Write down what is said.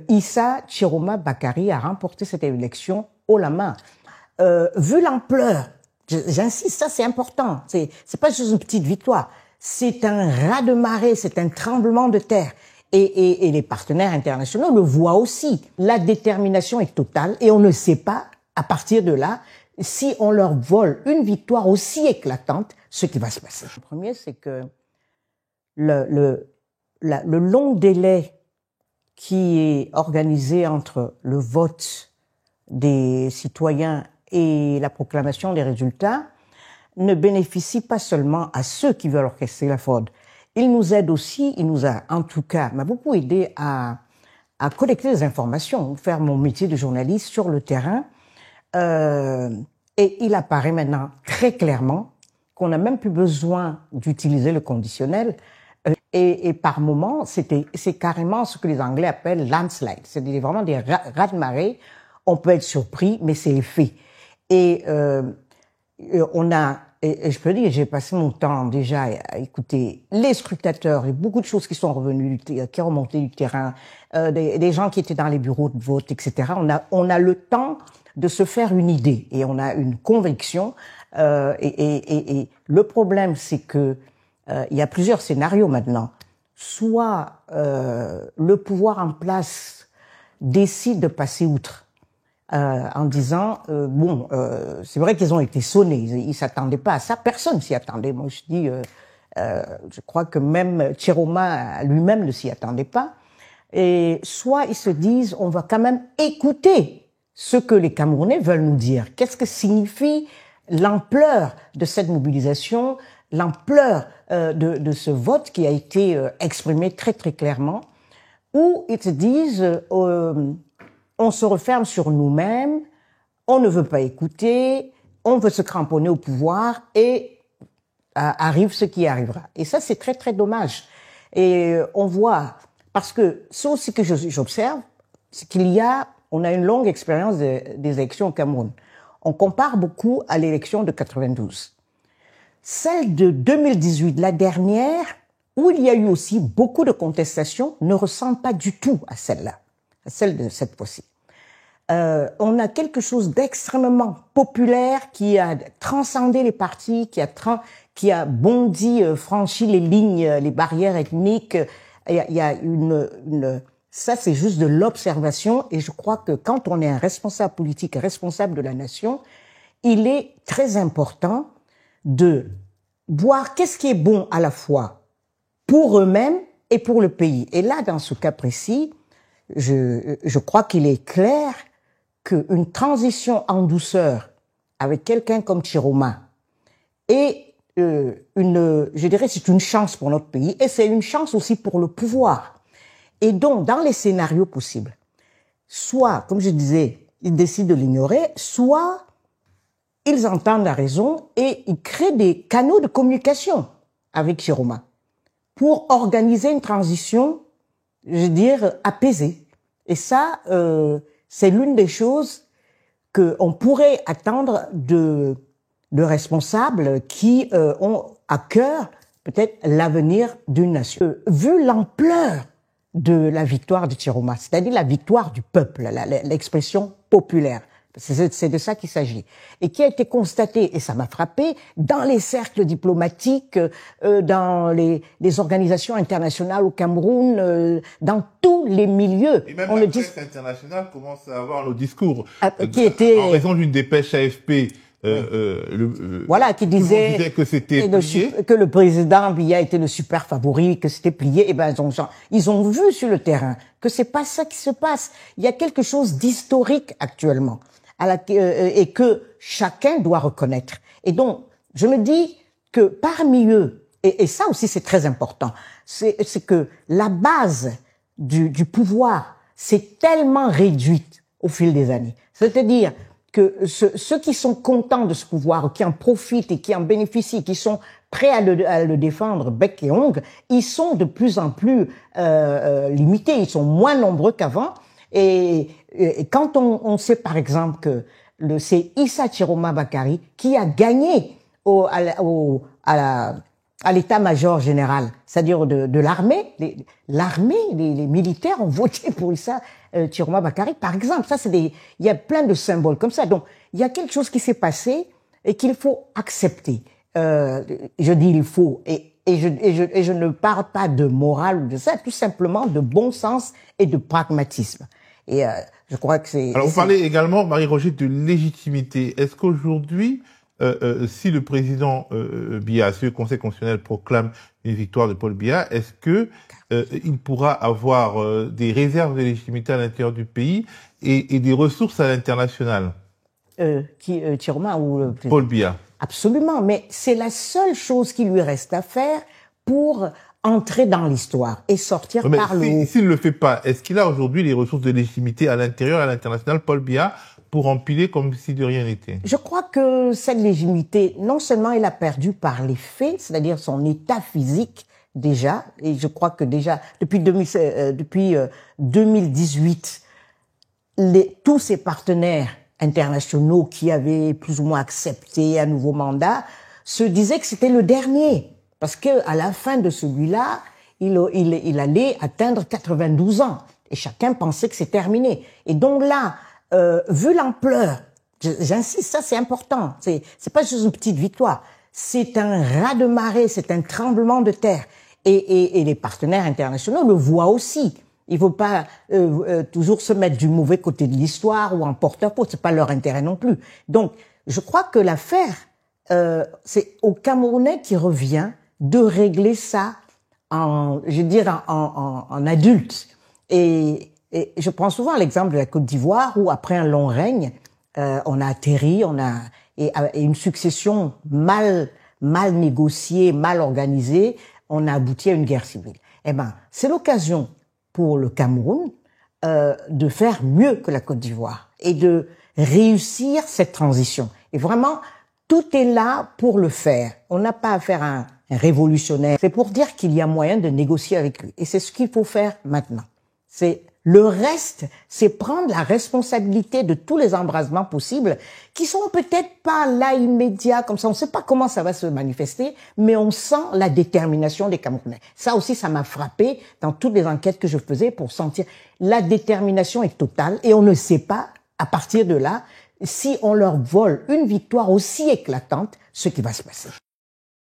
Issa Chiroma Bakary a remporté cette élection haut la main. Vu l'ampleur, j'insiste, ça c'est important, c'est pas juste une petite victoire, c'est un raz-de-marée, c'est un tremblement de terre. Et les partenaires internationaux le voient aussi. La détermination est totale et on ne sait pas, à partir de là, si on leur vole une victoire aussi éclatante, ce qui va se passer. Le premier, c'est que le long délai qui est organisé entre le vote des citoyens et la proclamation des résultats ne bénéficie pas seulement à ceux qui veulent orchestrer la fraude. Il nous aide aussi, il nous a en tout cas, m'a beaucoup aidé à collecter des informations, faire mon métier de journaliste sur le terrain. Et il apparaît maintenant très clairement qu'on n'a même plus besoin d'utiliser le conditionnel. Et par moments, c'est carrément ce que les Anglais appellent landslide. C'est vraiment des raz-de-marée. On peut être surpris, mais c'est les faits. Et je peux dire, j'ai passé mon temps déjà à écouter les scrutateurs et beaucoup de choses qui sont revenues, qui sont remontées du terrain, des gens qui étaient dans les bureaux de vote, etc. On a le temps de se faire une idée et on a une conviction. Et le problème, c'est que il y a plusieurs scénarios maintenant. Soit le pouvoir en place décide de passer outre en disant c'est vrai qu'ils ont été sonnés, ils s'attendaient pas à ça, personne s'y attendait. Moi je dis, je crois que même Chiroma lui-même ne s'y attendait pas. Et soit ils se disent, on va quand même écouter ce que les Camerounais veulent nous dire. Qu'est-ce que signifie l'ampleur de cette mobilisation, l'ampleur de ce vote qui a été exprimé très très clairement, où ils se disent on se referme sur nous-mêmes, on ne veut pas écouter, on veut se cramponner au pouvoir et arrive ce qui arrivera. Et ça c'est très très dommage. Et on voit, parce que ce aussi que j'observe, c'est on a une longue expérience des élections au Cameroun. On compare beaucoup à l'élection de 92. Celle de 2018, la dernière, où il y a eu aussi beaucoup de contestations, ne ressemble pas du tout à celle-là, à celle de cette fois-ci. On a quelque chose d'extrêmement populaire qui a transcendé les partis, qui a bondi, franchi les lignes, les barrières ethniques. Il y a ça c'est juste de l'observation et je crois que quand on est un responsable politique, responsable de la nation, il est très important de voir qu'est-ce qui est bon à la fois pour eux-mêmes et pour le pays. Et là, dans ce cas précis, je crois qu'il est clair qu'une transition en douceur avec quelqu'un comme Chiroma est je dirais, c'est une chance pour notre pays et c'est une chance aussi pour le pouvoir. Et donc, dans les scénarios possibles, soit, comme je disais, ils décident de l'ignorer, soit ils entendent la raison et ils créent des canaux de communication avec Chiroma pour organiser une transition, je veux dire, apaisée. Et ça, c'est l'une des choses qu'on pourrait attendre de responsables qui ont à cœur peut-être l'avenir d'une nation. Vu l'ampleur de la victoire de Chiroma, c'est-à-dire la victoire du peuple, l'expression populaire. C'est de ça qu'il s'agit. Et qui a été constaté, et ça m'a frappé, dans les cercles diplomatiques, dans les organisations internationales au Cameroun, dans tous les milieux. Et même la presse internationale commence à avoir nos discours. Qui était... En raison d'une dépêche AFP, voilà, qui disait que c'était plié, que le président Biya était le super favori, que c'était plié. Et ben ils ont vu sur le terrain que c'est pas ça qui se passe. Il y a quelque chose d'historique actuellement et que chacun doit reconnaître. Et donc je me dis que parmi eux, et ça aussi c'est très important, c'est que la base du pouvoir s'est tellement réduite au fil des années. C'est-à-dire que ceux qui sont contents de ce pouvoir, qui en profitent et qui en bénéficient, qui sont prêts à le défendre bec et ongles, ils sont de plus en plus limités, ils sont moins nombreux qu'avant. Et quand on sait par exemple que c'est Issa Chiroma Bakary qui a gagné à à l'état-major général, c'est-à-dire de l'armée. Les militaires ont voté pour Issa Chiroma Bakary, par exemple. Ça, il y a plein de symboles comme ça. Donc, il y a quelque chose qui s'est passé et qu'il faut accepter. Je dis il faut, et je ne parle pas de morale ou de ça, tout simplement de bon sens et de pragmatisme. Et je crois que c'est... Alors, vous parlez également, Marie-Roger, de légitimité. Est-ce qu'aujourd'hui, si le président Biya, si le Conseil constitutionnel proclame une victoire de Paul Biya, est-ce que il pourra avoir des réserves de légitimité à l'intérieur du pays et des ressources à l'international? Chiroma ou le président? Paul Biya. Absolument, mais c'est la seule chose qui lui reste à faire pour entrer dans l'histoire et sortir par le haut. S'il ne le fait pas, est-ce qu'il a aujourd'hui les ressources de légitimité à l'intérieur et à l'international, Paul Biya, pour empiler comme si de rien n'était? Je crois que cette légitimité, non seulement il a perdu par les faits, c'est-à-dire son état physique déjà, et je crois que déjà depuis 2018, tous ses partenaires internationaux qui avaient plus ou moins accepté un nouveau mandat se disaient que c'était le dernier, parce que à la fin de celui-là, il allait atteindre 92 ans et chacun pensait que c'est terminé. Et donc là, vu l'ampleur, j'insiste, ça c'est important, c'est pas juste une petite victoire, c'est un raz-de-marée, c'est un tremblement de terre, et les partenaires internationaux le voient aussi. Il ne faut pas toujours se mettre du mauvais côté de l'histoire ou en porte-à-faux, c'est pas leur intérêt non plus. Donc, je crois que l'affaire, c'est aux Camerounais qui revient de régler ça en adulte. Et je prends souvent l'exemple de la Côte d'Ivoire où après un long règne, on a atterri, et une succession mal négociée, mal organisée, on a abouti à une guerre civile. Eh ben, c'est l'occasion pour le Cameroun de faire mieux que la Côte d'Ivoire et de réussir cette transition. Et vraiment, tout est là pour le faire. On n'a pas à faire un révolutionnaire. C'est pour dire qu'il y a moyen de négocier avec lui. Et c'est ce qu'il faut faire maintenant. Le reste, c'est prendre la responsabilité de tous les embrasements possibles qui sont peut-être pas là immédiats, comme ça. On ne sait pas comment ça va se manifester, mais on sent la détermination des Camerounais. Ça aussi, ça m'a frappé dans toutes les enquêtes que je faisais pour sentir la détermination est totale et on ne sait pas, à partir de là, si on leur vole une victoire aussi éclatante, ce qui va se passer.